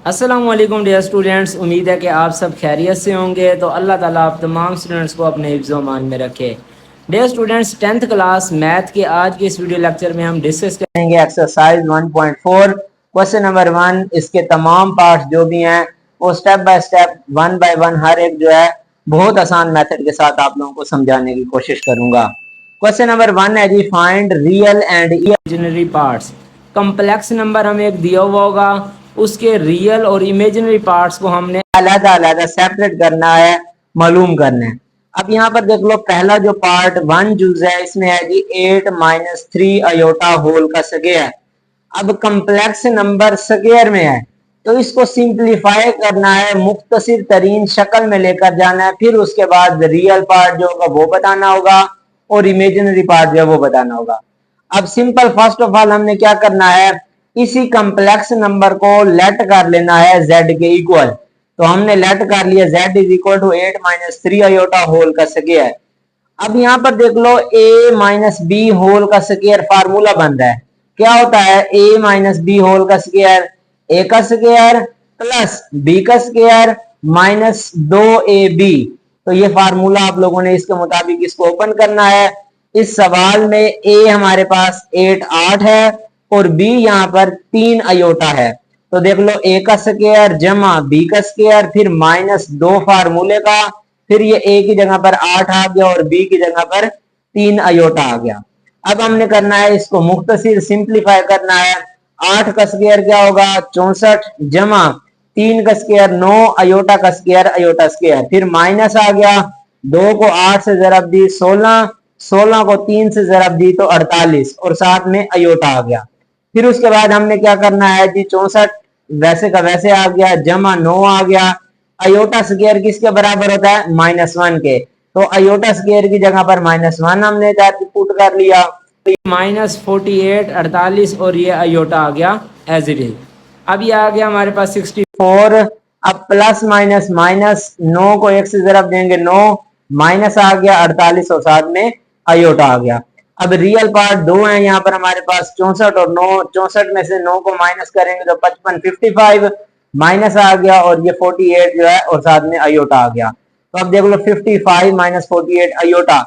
अस्सलामुअलैकुम dear students, उम्मीद है कि आप सब खैरियत से होंगे। तो अल्लाह ताला आप तमाम स्टूडेंट्स को अपने हिफ्ज़ मान में रखे। Dear students, 10th class math के आज के इस वीडियो लेक्चर में हम डिस्कस करेंगे एक्सरसाइज 1.4 क्वेश्चन नंबर 1। इसके तमाम पार्ट्स जो भी हैं वो step by step, one by one, हर एक जो है बहुत आसान मेथड के साथ आप लोगों को समझाने की कोशिश करूंगा। क्वेश्चन नंबर 1 है जी, find real and imaginary parts. Complex number हमें एक दिया हुआ होगा, उसके रियल और इमेजिनरी पार्ट्स को हमने अलग अलग सेपरेट करना है, मालूम करना है। अब यहाँ पर देख लो, पहला जो पार्ट 1 जूज है, इसमें है जी 8 - 3 अयोटा होल का स्क्वायर। अब कम्प्लेक्स नंबर स्क्वायर में है तो इसको सिंप्लीफाई करना है, मुख्तसर तरीन शक्ल में लेकर जाना है, फिर उसके बाद रियल पार्ट जो होगा वो बताना होगा और इमेजिनरी पार्ट जो है वो बताना होगा। अब सिंपल, फर्स्ट ऑफ ऑल हमने क्या करना है, इसी कम्प्लेक्स नंबर को लेट कर लेना है z के इक्वल। तो हमने लेट कर लिया z is equal to 8 - 3 iota whole का स्क्वायर। अब यहाँ पर देख लो, a - b होल का स्क्वायर फार्मूला बन रहा है। क्या होता है, a - b होल का स्क्वायर a का स्क्वायर प्लस b का स्क्वायर माइनस 2ab। तो ये फार्मूला आप लोगों ने इसके मुताबिक इसको ओपन करना है। इस सवाल में a हमारे पास 8 है और b यहाँ पर 3 अयोटा है। तो देख लो, a का स्क्वायर जमा b का स्क्वायर फिर माइनस 2 फार्मूले का, फिर ये a की जगह पर 8 आ गया और b की जगह पर 3 अयोटा आ गया। अब हमने करना है, इसको मुख्तसर सिंप्लीफाई करना है। 8 का स्क्वायर क्या होगा, 64 जमा 3 का स्क्वायर 9 अयोटा का स्क्वायर अयोटा स्क्वायर, फिर माइनस आ गया, 2 को 8 से जरब दी 16, 16 को 3 से जरब दी तो 48 और साथ में अयोटा आ गया। फिर उसके बाद हमने क्या करना है जी, 64 वैसे का वैसे आ गया, जमा 9 आ गया। अयोटा स्क्वायर किसके बराबर होता है, -1 के। तो अयोटा स्क्वायर की जगह पर -1 हमने पुट कर लिया, -48 48 और ये अयोटा आ गया एज इट इज। अब ये आ गया हमारे पास 64। अब प्लस माइनस माइनस, 9 को 1 से जरब देंगे 9, माइनस आ गया 48 और साथ में अयोटा आ गया। अब रियल पार्ट 2 है यहाँ पर हमारे पास, 64 और 9, 64 में से 9 को माइनस करेंगे तो 55 55 माइनस आ गया और ये 48 जो है और साथ में अयोटा आ गया। तो अब देख लो, 55 - 48 अयोटा।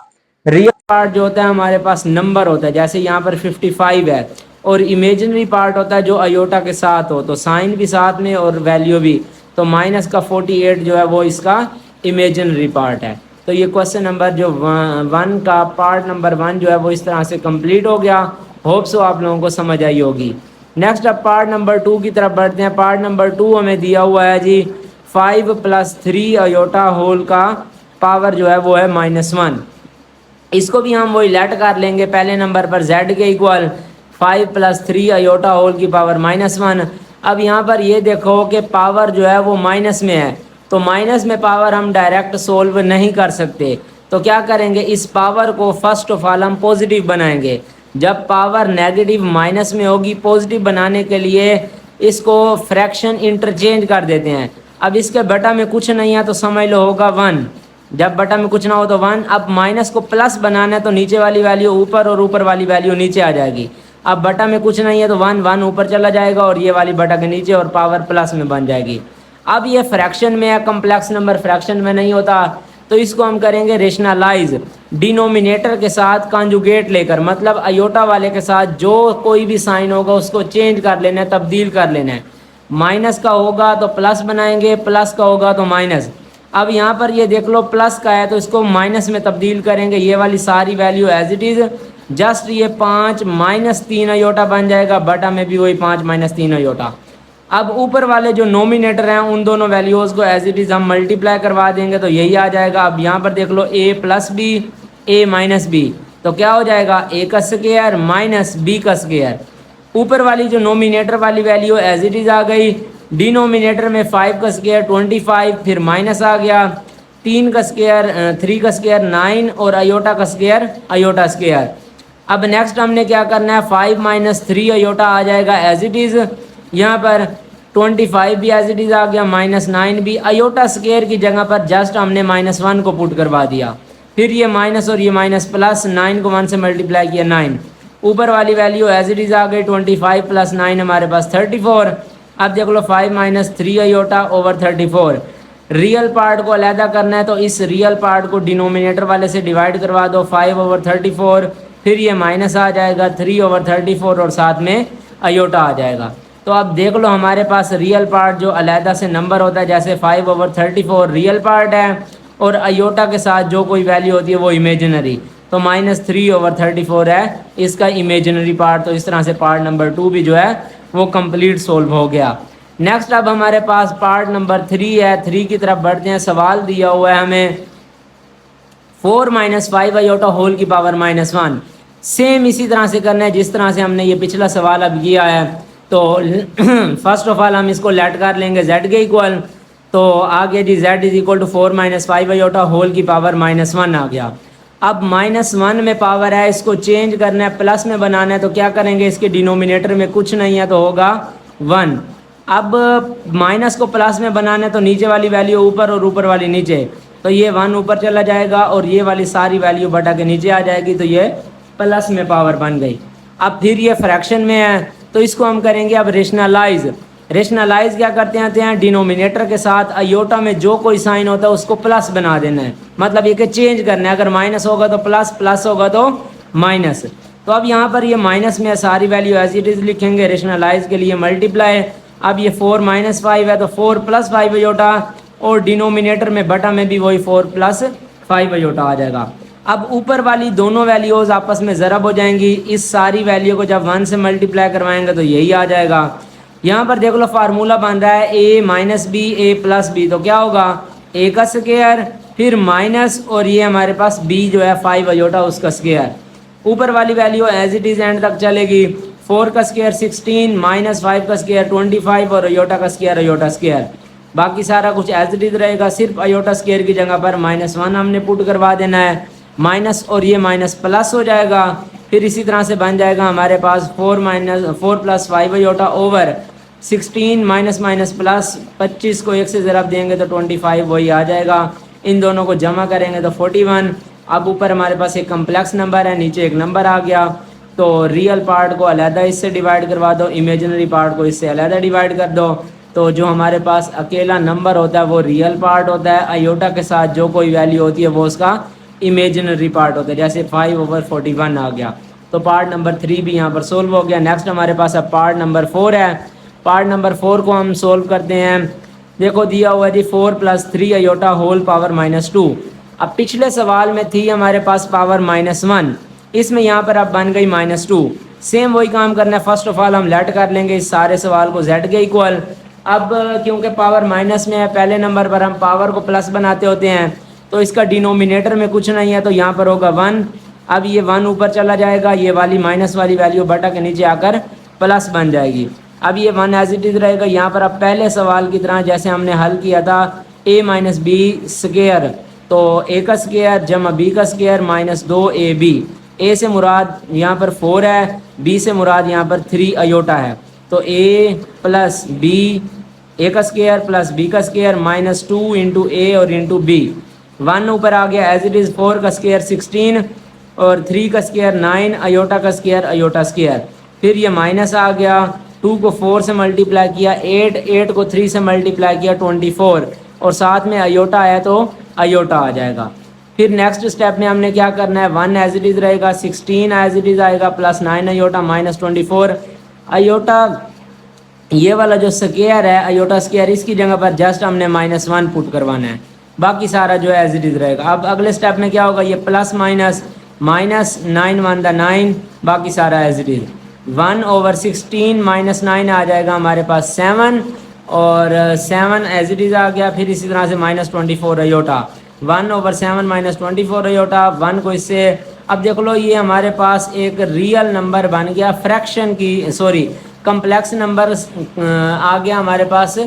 रियल पार्ट जो होता है हमारे पास नंबर होता है, जैसे यहाँ पर 55 है, और इमेजिनरी पार्ट होता है जो अयोटा के साथ हो, तो साइन भी साथ में और वैल्यू भी। तो माइनस का 48 जो है वो इसका इमेजिनरी पार्ट है। तो ये क्वेश्चन नंबर जो 1 का पार्ट नंबर 1 जो है वो इस तरह से कंप्लीट हो गया। होप सो आप लोगों को समझ आई होगी। नेक्स्ट अब पार्ट नंबर 2 की तरफ बढ़ते हैं। पार्ट नंबर 2 हमें दिया हुआ है जी 5 + 3 अयोटा होल का पावर जो है वो है -1। इसको भी हम वही लेट कर लेंगे, पहले नंबर पर z के इक्वल 5 + 3 अयोटा होल की पावर -1। अब यहाँ पर ये देखो कि पावर जो है वो माइनस में है, तो माइनस में पावर हम डायरेक्ट सोल्व नहीं कर सकते। तो क्या करेंगे, इस पावर को फर्स्ट ऑफ ऑल हम पॉजिटिव बनाएंगे। जब पावर नेगेटिव माइनस में होगी, पॉजिटिव बनाने के लिए इसको फ्रैक्शन इंटरचेंज कर देते हैं। अब इसके बटा में कुछ नहीं है तो समझ लो होगा 1। जब बटा में कुछ ना हो तो 1। अब माइनस को प्लस बनाना है तो नीचे वाली वैल्यू ऊपर और ऊपर वाली वैल्यू नीचे आ जाएगी। अब बटा में कुछ नहीं है तो 1 1 ऊपर चला जाएगा और ये वाली बटा के नीचे और पावर प्लस में बन जाएगी। अब ये फ्रैक्शन में है, कम्प्लेक्स नंबर फ्रैक्शन में नहीं होता, तो इसको हम करेंगे रेशनलाइज, डिनोमिनेटर के साथ कॉन्जुगेट लेकर, मतलब अयोटा वाले के साथ जो कोई भी साइन होगा उसको चेंज कर लेना है, तब्दील कर लेना है। माइनस का होगा तो प्लस बनाएंगे, प्लस का होगा तो माइनस। अब यहाँ पर ये देख लो, प्लस का है तो इसको माइनस में तब्दील करेंगे, ये वाली सारी value as it is, just ये 5 - 3 अयोटा बन जाएगा, बटा में भी वही 5 - 3 अयोटा। अब ऊपर वाले जो नोमिनेटर हैं उन दोनों वैल्यूज़ को एज इट इज़ हम मल्टीप्लाई करवा देंगे तो यही आ जाएगा। अब यहाँ पर देख लो, a + b a - b, तो क्या हो जाएगा, a का स्क्वायर माइनस b का स्क्वायर। ऊपर वाली जो नोमिनेटर वाली वैल्यू एज इट इज़ आ गई, डिनोमिनेटर में 5 का स्क्वायर 25, फिर माइनस आ गया, 3 का स्क्वायर 3 का स्क्वायर 9 और अयोटा का स्क्वायर अयोटा स्क्वायर। अब नेक्स्ट हमने क्या करना है, 5 - 3 अयोटा आ जाएगा एज इट इज़, यहाँ पर 25 भी एज इट इज़ आ गया, -9 भी। अयोटा स्क्वायर की जगह पर जस्ट हमने -1 को पुट करवा दिया, फिर ये माइनस और ये माइनस प्लस, 9 को 1 से मल्टीप्लाई किया 9। ऊपर वाली वैल्यू एज इट इज़ आ गई, 25 + 9 हमारे पास 34। अब देख लो 5 minus 3 iota over 34। Real part को अलहदा करना है तो इस रियल पार्ट को डिनोमिनेटर वाले से डिवाइड करवा दो, 5 ओवर 34, फिर ये माइनस आ जाएगा 3 ओवर 34 और साथ में आयोटा आ जाएगा। तो अब देख लो हमारे पास रियल पार्ट जो अलहदा से नंबर होता है, जैसे 5 ओवर 34 रियल पार्ट है और आयोटा के साथ जो कोई वैल्यू होती है वो इमेजिनरी, तो माइनस 3 ओवर 34 है इसका इमेजिनरी पार्ट। तो इस तरह से पार्ट नंबर 2 भी जो है वो कंप्लीट सोल्व हो गया। नेक्स्ट अब हमारे पास पार्ट नंबर 3 है। 3 की तरफ बढ़ते हैं। सवाल दिया हुआ है हमें 4 माइनस 5 आयोटा होल की पावर माइनस 1। सेम इसी तरह से करना है जिस तरह से हमने ये पिछला सवाल अब किया है। तो फर्स्ट ऑफ ऑल हम इसको लेट कर लेंगे z के इक्वल, तो आ गया जी z is equal to 4 minus 5 iota whole की पावर माइनस 1 आ गया। अब माइनस 1 में पावर है, इसको चेंज करना है, प्लस में बनाना है, तो क्या करेंगे, इसके डिनोमिनेटर में कुछ नहीं है तो होगा 1। अब माइनस को प्लस में बनाना है तो नीचे वाली वैल्यू ऊपर और ऊपर वाली नीचे, तो ये 1 ऊपर चला जाएगा और ये वाली सारी वैल्यू बटा के नीचे आ जाएगी, तो ये प्लस में पावर बन गई। अब फिर ये फ्रैक्शन में है तो इसको हम करेंगे अब रेशनलाइज। रेशनलाइज क्या करते हैं, डिनोमिनेटर के साथ आयोटा में जो कोई साइन होता है उसको प्लस बना देना है, मतलब ये कि चेंज करना है, अगर माइनस होगा तो प्लस, प्लस होगा तो माइनस। तो अब यहाँ पर ये माइनस में सारी वैल्यू एज इट इज़ लिखेंगे, रेशनलाइज के लिए मल्टीप्लाई। अब ये 4 माइनस 5 है तो 4 प्लस 5 आयोटा और डिनोमिनेटर में बटा में भी वही 4 प्लस 5 आयोटा आ जाएगा। अब ऊपर वाली दोनों वैल्यूज़ आपस में ज़रब हो जाएंगी, इस सारी वैल्यू को जब 1 से मल्टीप्लाई करवाएंगे तो यही आ जाएगा। यहाँ पर देख लो फार्मूला बन रहा है a minus b a plus b, तो क्या होगा a का स्क्वायर फिर माइनस और ये हमारे पास b जो है 5 आयोटा उसका स्क्वायर। ऊपर वाली value as it is end तक चलेगी, 4 का स्क्वायर 16 माइनस 5 का स्क्वायर 25 और आयोटा का स्क्वायर आयोटा स्क्वायर। बाकी सारा कुछ एज इट इज़ रहेगा, सिर्फ आयोटा स्क्वायर की जगह पर -1 हमने पुट करवा देना है, माइनस और ये माइनस प्लस हो जाएगा। फिर इसी तरह से बन जाएगा हमारे पास 4 plus 5 iota over 16 minus minus plus 25 को 1 से ज़रब देंगे तो 25 वही आ जाएगा। इन दोनों को जमा करेंगे तो 41। अब ऊपर हमारे पास एक कम्प्लेक्स नंबर है, नीचे एक नंबर आ गया, तो रियल पार्ट को अलहदा इससे डिवाइड करवा दो, इमेजिनरी पार्ट को इससे अलहदा डिवाइड कर दो। तो जो हमारे पास अकेला नंबर होता है वो रियल पार्ट होता है, आयोटा के साथ जो कोई वैल्यू होती है वो उसका इमेजिनरी पार्ट होता है, जैसे 5 ओवर 41 आ गया। तो पार्ट नंबर 3 भी यहाँ पर सोल्व हो गया। नेक्स्ट हमारे पास अब पार्ट नंबर 4 है। पार्ट नंबर 4 को हम सोल्व करते हैं। देखो दिया हुआ है जी 4 प्लस 3 आयोटा होल पावर -2। अब पिछले सवाल में थी हमारे पास पावर -1, इसमें यहाँ पर अब बन गई -2। सेम वही काम करना है, फर्स्ट ऑफ ऑल हम लेट कर लेंगे इस सारे सवाल को z के इक्वल। अब क्योंकि पावर माइनस में है, पहले नंबर पर हम पावर को प्लस बनाते होते हैं, तो इसका डिनोमिनेटर में कुछ नहीं है तो यहाँ पर होगा 1। अब ये 1 ऊपर चला जाएगा, ये वाली माइनस वाली वैल्यू बटा के नीचे आकर प्लस बन जाएगी। अब ये 1 एज इट इज़ रहेगा। यहाँ पर अब पहले सवाल की तरह जैसे हमने हल किया था a माइनस बी स्क्वायर, तो a का स्क्वायर जमा b का स्क्वायर माइनस 2ab। a से मुराद यहाँ पर 4 है, b से मुराद यहाँ पर 3 आयोटा है, तो a प्लस b a का स्क्वायर प्लस b का स्क्वायर -2 इंटू a और इंटू b। 1 ऊपर आ गया एज इट इज़, 4 का स्क्वायर 16 और 3 का स्क्वायर 9 आयोटा का स्क्वायर आयोटा स्क्वायर। फिर ये माइनस आ गया, 2 को 4 से मल्टीप्लाई किया 8 को 3 से मल्टीप्लाई किया 24 और साथ में आयोटा आया तो आयोटा आ जाएगा। फिर नेक्स्ट स्टेप में हमने क्या करना है, 1 एज इट इज़ रहेगा, 16 एज इट इज़ आएगा, प्लस 9 आयोटा -24 आयोटा। ये वाला जो स्क्वायर है आयोटा स्क्वायर, इसकी जगह पर जस्ट हमने -1 पुट करवाना है, बाकी सारा जो है एज इट इज़ रहेगा। अब अगले स्टेप में क्या होगा, ये प्लस माइनस -9 1 द 9, बाकी सारा एज इट इज़। 1 ओवर 16 -9 आ जाएगा हमारे पास 7 और 7 एज इट इज़ आ गया। फिर इसी तरह से -24 आयोटा, 1 ओवर 7 -24 आयोटा। 1 को इससे, अब देख लो ये हमारे पास एक रियल नंबर बन गया, फ्रैक्शन की सॉरी कम्प्लेक्स नंबर आ गया हमारे पास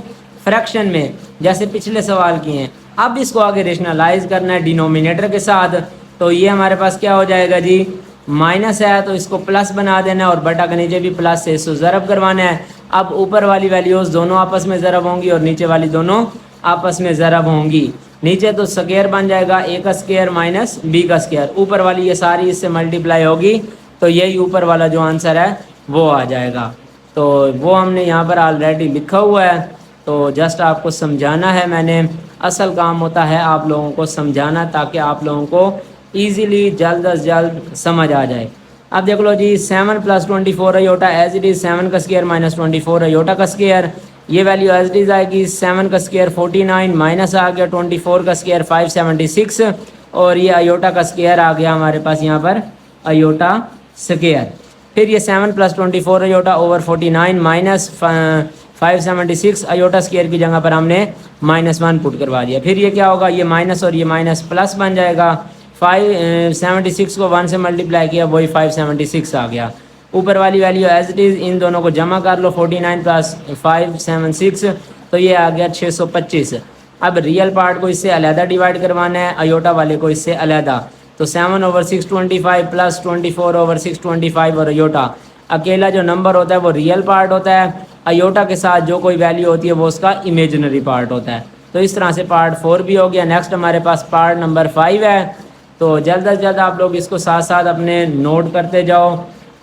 फ्रैक्शन में, जैसे पिछले सवाल किए हैं। अब इसको आगे रेशनलाइज करना है डिनोमिनेटर के साथ, तो ये हमारे पास क्या हो जाएगा जी, माइनस है तो इसको प्लस बना देना है और बटा के नीचे भी प्लस से इसको ज़रब करवाना है। अब ऊपर वाली वैल्यूज़ दोनों आपस में ज़रब होंगी और नीचे वाली दोनों आपस में ज़रब होंगी। नीचे तो स्क्वायर बन जाएगा, a का स्क्वायर माइनस b का स्क्वायर, ऊपर वाली ये सारी इससे मल्टीप्लाई होगी, तो यही ऊपर वाला जो आंसर है वो आ जाएगा। तो वो हमने यहाँ पर ऑलरेडी लिखा हुआ है, तो जस्ट आपको समझाना है मैंने। असल काम होता है आप लोगों को समझाना, ताकि आप लोगों को ईज़िली जल्द अज जल्द समझ आ जाए। अब देख लो जी, 7 + 24 अयोटा एज इट इज़ 7 का स्क्वायर माइनस 24 अयोटा का स्क्वायर। ये वैल्यू एज इट इज़ आएगी 7 का स्क्वायर 49 माइनस आ गया 24 का स्क्वायर 576, और ये अयोटा का स्क्वायर आ गया हमारे पास यहाँ पर अयोटा स्क्वायर। फिर ये 7 + 24 iota over 49 minus 576 iota square की जगह पर हमने -1 पुट करवा दिया। फिर ये क्या होगा, ये माइनस और ये माइनस प्लस बन जाएगा। 576 को 1 से मल्टीप्लाई किया, वही 576 आ गया। ऊपर वाली वैल्यू एज इट इज़, इन दोनों को जमा कर लो, 49 + 576, तो ये आ गया 625। अब रियल पार्ट को इससे अलहदा डिवाइड करवाना है, अयोटा वाले को इससे अलहदा। तो 7/625 + 24/625 और अयोटा। अकेला जो नंबर होता है वो रियल पार्ट होता है, अयोटा के साथ जो कोई वैल्यू होती है वो उसका इमेजिनरी पार्ट होता है। तो इस तरह से पार्ट 4 भी हो गया। नेक्स्ट हमारे पास पार्ट नंबर 5 है। तो जल्द अज जल्द आप लोग इसको साथ साथ अपने नोट करते जाओ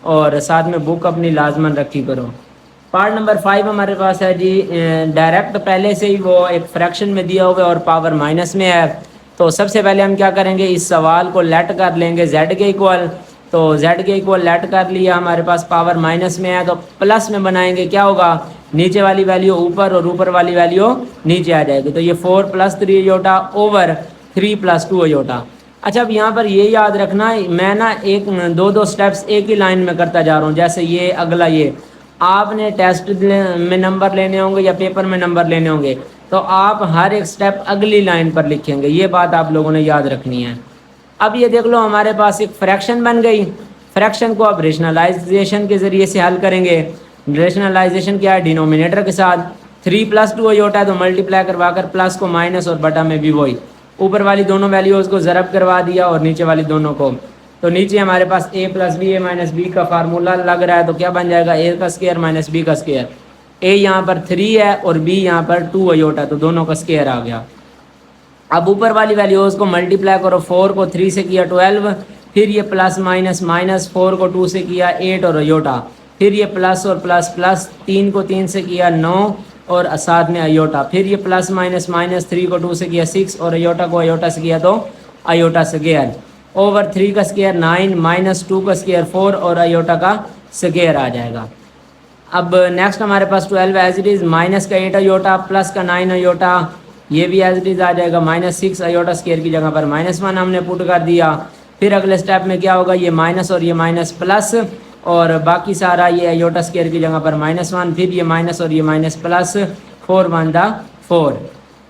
और साथ में बुक अपनी लाजमन रखी करो। पार्ट नंबर 5 हमारे पास है जी, डायरेक्ट पहले से ही वो एक फ्रैक्शन में दिया हुआ है और पावर माइनस में है। तो सबसे पहले हम क्या करेंगे, इस सवाल को लेट कर लेंगे z के इक्वल। तो z के इक्वल लेट कर लिया, हमारे पास पावर माइनस में है तो प्लस में बनाएंगे, क्या होगा, नीचे वाली वैल्यू ऊपर और ऊपर वाली वैल्यू नीचे आ जाएगी। तो ये 4 + 3 अयोटा ओवर 3 + 2 अयोटा। अच्छा, अब यहाँ पर ये याद रखना, मैं ना एक दो स्टेप्स एक ही लाइन में करता जा रहा हूँ। जैसे ये अगला, ये आपने टेस्ट में नंबर लेने होंगे या पेपर में नंबर लेने होंगे, तो आप हर एक स्टेप अगली लाइन पर लिखेंगे। ये बात आप लोगों ने याद रखनी है। अब ये देख लो, हमारे पास एक फ्रैक्शन बन गई। फ्रैक्शन को अब रेशनलाइजेशन के ज़रिए से हल करेंगे। रेशनलाइजेशन क्या है, डिनोमिनेटर के साथ 3 + 2 अयोटा है तो मल्टीप्लाई करवा कर प्लस को माइनस और बटा में भी वही, ऊपर वाली दोनों वैल्यूज़ को ज़रब करवा दिया और नीचे वाली दोनों को। तो नीचे हमारे पास a + b a - b का फार्मूला लग रहा है, तो क्या बन जाएगा, a का स्क्वायर माइनस b का स्क्वायर। a यहाँ पर 3 है और b यहाँ पर 2 अयोटा, तो दोनों का स्क्वायर आ गया। अब ऊपर वाली वैल्यूज़ को मल्टीप्लाई करो, 4 को 3 से किया 12, फिर ये प्लस माइनस, -4 को 2 से किया 8 और अयोटा, फिर ये प्लस और प्लस प्लस, 3 को 3 से किया 9 और साथ में अयोटा, फिर ये प्लस माइनस, -3 को 2 से किया 6 और अयोटा को अयोटा से किया तो अयोटा स्क्वायर, ओवर 3 का स्क्वायर 9, -2 का स्क्वायर 4 और अयोटा का स्क्वायर आ जाएगा। अब नेक्स्ट हमारे पास 12 एज इट इज़, माइनस का 8 अयोटा प्लस का 9 अयोटा, ये भी एज इट इज़ आ जाएगा। -6 अयोटा स्क्वायर की जगह पर -1 हमने पुट कर दिया। फिर अगले स्टेप में क्या होगा, ये माइनस और ये माइनस प्लस और बाकी सारा ये अयोटा स्क्वायर की जगह पर -1, फिर ये माइनस और ये माइनस प्लस, 4 × 4।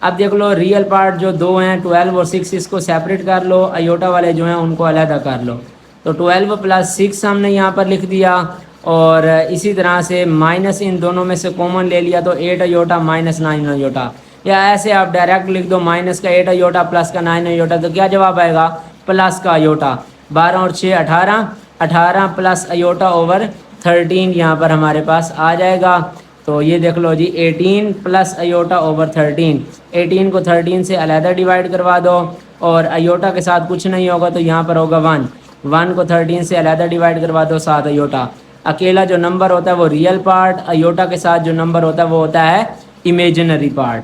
अब देख लो, रियल पार्ट जो दो हैं 12 और 6, इसको सेपरेट कर लो, अयोटा वाले जो हैं उनको अलहदा कर लो। तो 12 + 6 हमने यहाँ पर लिख दिया और इसी तरह से माइनस इन दोनों में से कॉमन ले लिया, तो 8 अयोटा -9 अयोटा, या ऐसे आप डायरेक्ट लिख दो, माइनस का 8 अयोटा प्लस का 9 अयोटा, तो क्या जवाब आएगा, प्लस का अयोटा। 12 और 6 18, 18 प्लस अयोटा ओवर 13 यहाँ पर हमारे पास आ जाएगा। तो ये देख लो जी, 18 प्लस अयोटा ओवर 13, 18 को 13 से अलहदा डिवाइड करवा दो और अयोटा के साथ कुछ नहीं होगा तो यहाँ पर होगा 1, 1 को 13 से अलहदा डिवाइड करवा दो 7 अयोटा। अकेला जो नंबर होता है वो रियल पार्ट, अयोटा के साथ जो नंबर होता है वो होता है इमेजिनरी पार्ट।